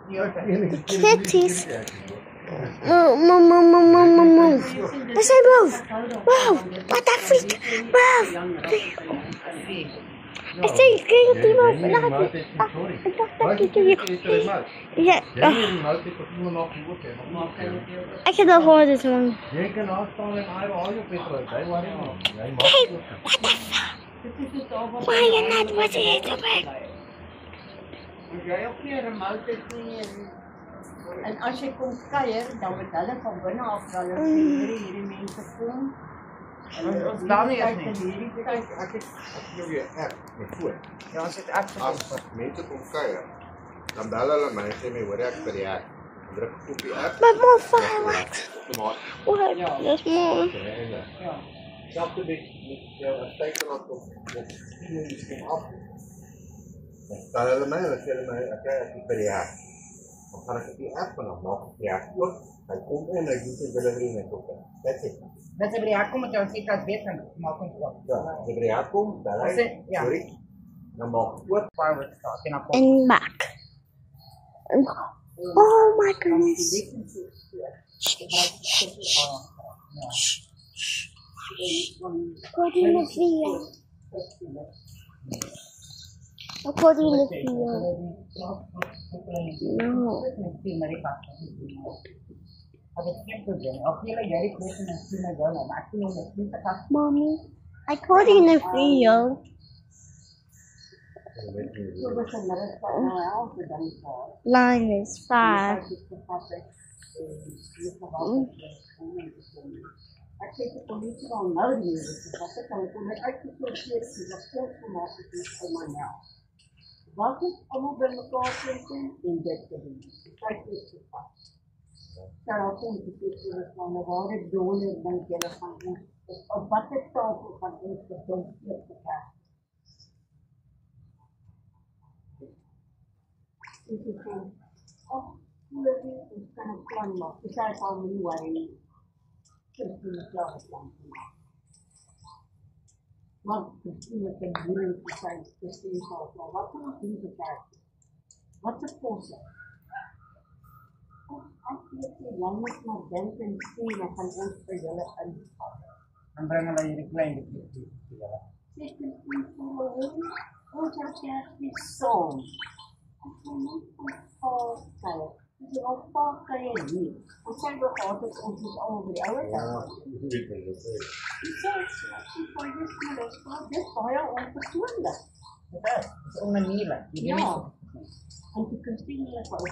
The kitties. Move. I say move. What the freak? Move. I say kitty move. Yeah. I cannot hold this one. Hey, what the fuck? Why are you not watching it? En as jy kom kuier, dan moet hulle van binne af dan hierdie mense kom. Ons dan nie eens nie. Ek het nou weer app met foon. Ja, ons het app As mense kom kuier, dan bel hulle my en sê my hoor ek by die app. Druk op die app. But more fireworks. Tomaat. What? There's more. Ja. Selfs met jou teken op kom af. Dan hulle my sê hulle my ek is by die app. Dan gaan ek die app vanaf maak. Ja, ook. Hy kom in en hy doen sy delivery net op. That's it. Dat sy by die hek kom met jou sê dat weet van maak ons op. Ja, as jy by die app kom, bel hy. Ja. Sorry. Dan maak ook Fireworks daar teen op. And back. Oh my goodness. Recording the video. Recording the video. No. Mommy, recording the video. Line is 5. Ek sê die polisie dan nou nie, wat ek kan kom net uitgesorteer is die rapport gemaak het vir my nou. Wat is almal by mekaar kom en dit te doen. Kyk dit gepas. Daar kom die polisie van waar die donor dink julle gaan doen. Op watter tafel gaan ons bedoel te kyk. Dit is hoe hoe ons kan plan maak. Dis al van my worry. Maar misschien met de boeren te zijn, wat kan ik doen te kijken? Wat is kosten? Als je lang maar denkt en zien, dan gaan ons voor jullie aanvallen. Dan brengen we jullie kleine beetje. Zit een voor ons als je die zon. Als je niet van kijken. Die al vaak kan je niet. Want zijn we gehad dat ons dus allemaal bij de oude tijd. Ja, ik weet niet wat het is. Die zegt, voor je spullen, dit is heel onpersoonlijk. Het is onmanieren. Ja. En je kunt zien dat we